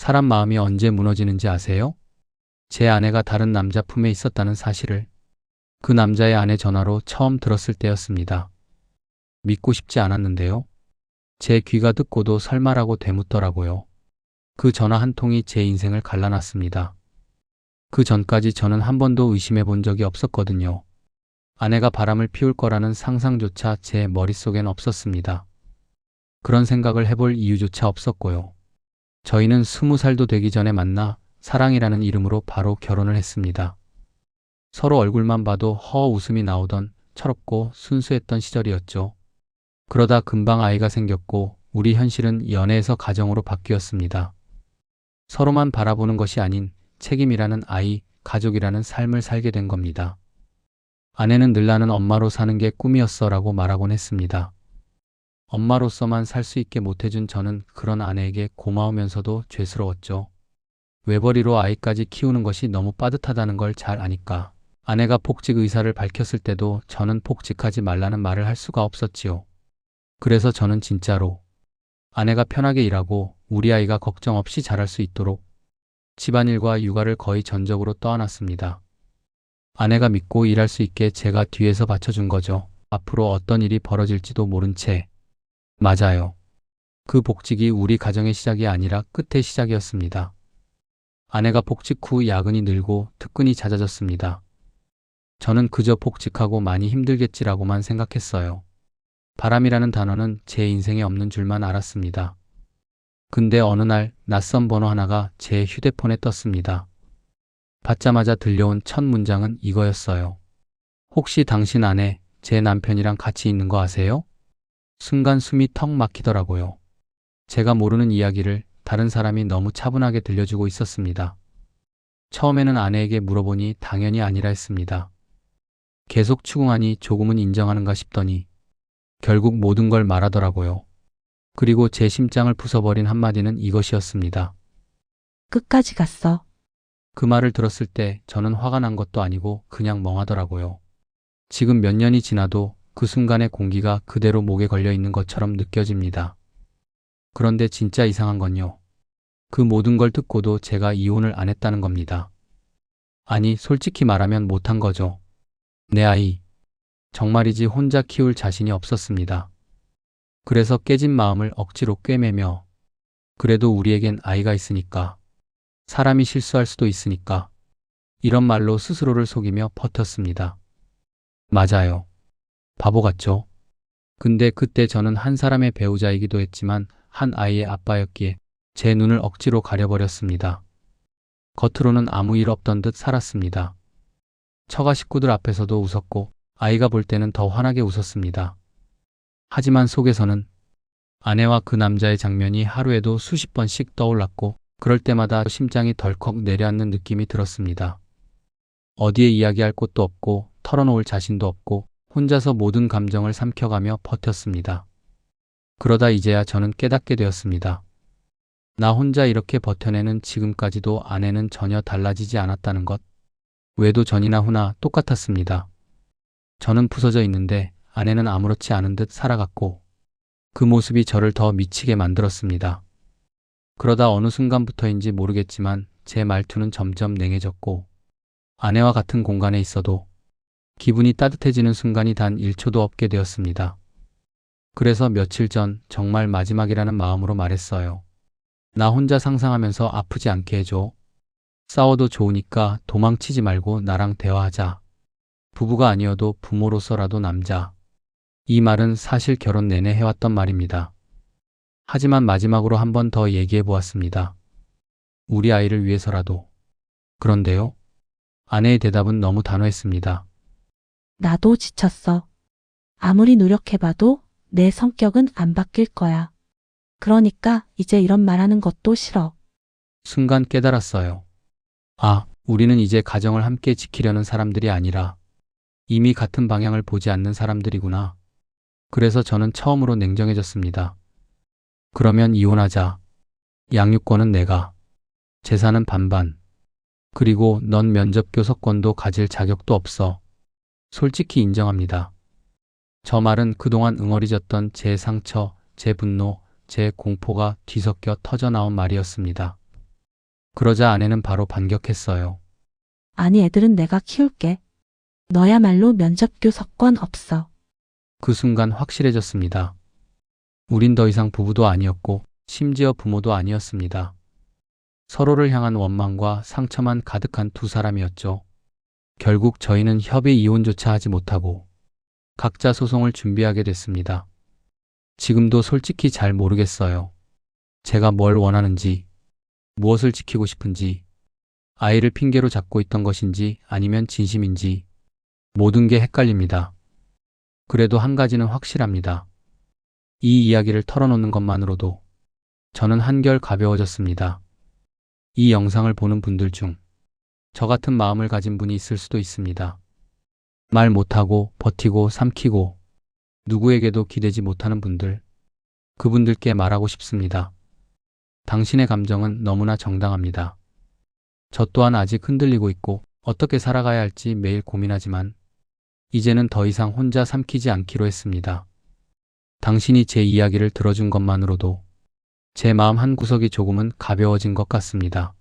사람 마음이 언제 무너지는지 아세요? 제 아내가 다른 남자 품에 있었다는 사실을 그 남자의 아내 전화로 처음 들었을 때였습니다. 믿고 싶지 않았는데요. 제 귀가 듣고도 설마라고 되묻더라고요. 그 전화 한 통이 제 인생을 갈라놨습니다. 그 전까지 저는 한 번도 의심해 본 적이 없었거든요. 아내가 바람을 피울 거라는 상상조차 제 머릿속엔 없었습니다. 그런 생각을 해볼 이유조차 없었고요. 저희는 20살도 되기 전에 만나 사랑이라는 이름으로 바로 결혼을 했습니다. 서로 얼굴만 봐도 웃음이 나오던 철없고 순수했던 시절이었죠. 그러다 금방 아이가 생겼고 우리 현실은 연애에서 가정으로 바뀌었습니다. 서로만 바라보는 것이 아닌 책임이라는 아이, 가족이라는 삶을 살게 된 겁니다. 아내는 늘 나는 엄마로 사는 게 꿈이었어 라고 말하곤 했습니다. 엄마로서만 살 수 있게 못해준 저는 그런 아내에게 고마우면서도 죄스러웠죠. 외벌이로 아이까지 키우는 것이 너무 빠듯하다는 걸 잘 아니까 아내가 복직 의사를 밝혔을 때도 저는 복직하지 말라는 말을 할 수가 없었지요. 그래서 저는 진짜로 아내가 편하게 일하고 우리 아이가 걱정 없이 자랄 수 있도록 집안일과 육아를 거의 전적으로 떠안았습니다. 아내가 믿고 일할 수 있게 제가 뒤에서 받쳐준 거죠. 앞으로 어떤 일이 벌어질지도 모른 채. 맞아요. 그 복직이 우리 가정의 시작이 아니라 끝의 시작이었습니다. 아내가 복직 후 야근이 늘고 특근이 잦아졌습니다. 저는 그저 복직하고 많이 힘들겠지라고만 생각했어요. 바람이라는 단어는 제 인생에 없는 줄만 알았습니다. 근데 어느 날 낯선 번호 하나가 제 휴대폰에 떴습니다. 받자마자 들려온 첫 문장은 이거였어요. 혹시 당신 아내, 제 남편이랑 같이 있는 거 아세요? 순간 숨이 턱 막히더라고요. 제가 모르는 이야기를 다른 사람이 너무 차분하게 들려주고 있었습니다. 처음에는 아내에게 물어보니 당연히 아니라 했습니다. 계속 추궁하니 조금은 인정하는가 싶더니 결국 모든 걸 말하더라고요. 그리고 제 심장을 부숴버린 한마디는 이것이었습니다. 끝까지 갔어. 그 말을 들었을 때 저는 화가 난 것도 아니고 그냥 멍하더라고요. 지금 몇 년이 지나도 그 순간의 공기가 그대로 목에 걸려 있는 것처럼 느껴집니다. 그런데 진짜 이상한 건요. 그 모든 걸 듣고도 제가 이혼을 안 했다는 겁니다. 아니, 솔직히 말하면 못한 거죠. 내 아이. 정말이지 혼자 키울 자신이 없었습니다. 그래서 깨진 마음을 억지로 꿰매며 그래도 우리에겐 아이가 있으니까, 사람이 실수할 수도 있으니까 이런 말로 스스로를 속이며 버텼습니다. 맞아요. 바보 같죠? 근데 그때 저는 한 사람의 배우자이기도 했지만 한 아이의 아빠였기에 제 눈을 억지로 가려버렸습니다. 겉으로는 아무 일 없던 듯 살았습니다. 처가 식구들 앞에서도 웃었고 아이가 볼 때는 더 환하게 웃었습니다. 하지만 속에서는 아내와 그 남자의 장면이 하루에도 수십 번씩 떠올랐고 그럴 때마다 심장이 덜컥 내려앉는 느낌이 들었습니다. 어디에 이야기할 곳도 없고 털어놓을 자신도 없고 혼자서 모든 감정을 삼켜가며 버텼습니다. 그러다 이제야 저는 깨닫게 되었습니다. 나 혼자 이렇게 버텨내는 지금까지도 아내는 전혀 달라지지 않았다는 것. 외도 전이나 후나 똑같았습니다. 저는 부서져 있는데 아내는 아무렇지 않은 듯 살아갔고 그 모습이 저를 더 미치게 만들었습니다. 그러다 어느 순간부터인지 모르겠지만 제 말투는 점점 냉해졌고 아내와 같은 공간에 있어도 기분이 따뜻해지는 순간이 단 1초도 없게 되었습니다. 그래서 며칠 전 정말 마지막이라는 마음으로 말했어요. 나 혼자 상상하면서 아프지 않게 해줘. 싸워도 좋으니까 도망치지 말고 나랑 대화하자. 부부가 아니어도 부모로서라도 남자. 이 말은 사실 결혼 내내 해왔던 말입니다. 하지만 마지막으로 한 번 더 얘기해 보았습니다. 우리 아이를 위해서라도. 그런데요. 아내의 대답은 너무 단호했습니다. 나도 지쳤어. 아무리 노력해봐도 내 성격은 안 바뀔 거야. 그러니까 이제 이런 말하는 것도 싫어. 순간 깨달았어요. 아, 우리는 이제 가정을 함께 지키려는 사람들이 아니라 이미 같은 방향을 보지 않는 사람들이구나. 그래서 저는 처음으로 냉정해졌습니다. 그러면 이혼하자. 양육권은 내가. 재산은 반반. 그리고 넌 면접 교섭권도 가질 자격도 없어. 솔직히 인정합니다. 저 말은 그동안 응어리졌던 제 상처, 제 분노, 제 공포가 뒤섞여 터져나온 말이었습니다. 그러자 아내는 바로 반격했어요. 아니, 애들은 내가 키울게. 너야말로 면접교 석권 없어. 그 순간 확실해졌습니다. 우린 더 이상 부부도 아니었고 심지어 부모도 아니었습니다. 서로를 향한 원망과 상처만 가득한 두 사람이었죠. 결국 저희는 협의 이혼조차 하지 못하고 각자 소송을 준비하게 됐습니다. 지금도 솔직히 잘 모르겠어요. 제가 뭘 원하는지, 무엇을 지키고 싶은지, 아이를 핑계로 잡고 있던 것인지 아니면 진심인지 모든 게 헷갈립니다. 그래도 한 가지는 확실합니다. 이 이야기를 털어놓는 것만으로도 저는 한결 가벼워졌습니다. 이 영상을 보는 분들 중 저 같은 마음을 가진 분이 있을 수도 있습니다. 말 못하고 버티고 삼키고 누구에게도 기대지 못하는 분들, 그분들께 말하고 싶습니다. 당신의 감정은 너무나 정당합니다. 저 또한 아직 흔들리고 있고 어떻게 살아가야 할지 매일 고민하지만 이제는 더 이상 혼자 삼키지 않기로 했습니다. 당신이 제 이야기를 들어준 것만으로도 제 마음 한구석이 조금은 가벼워진 것 같습니다.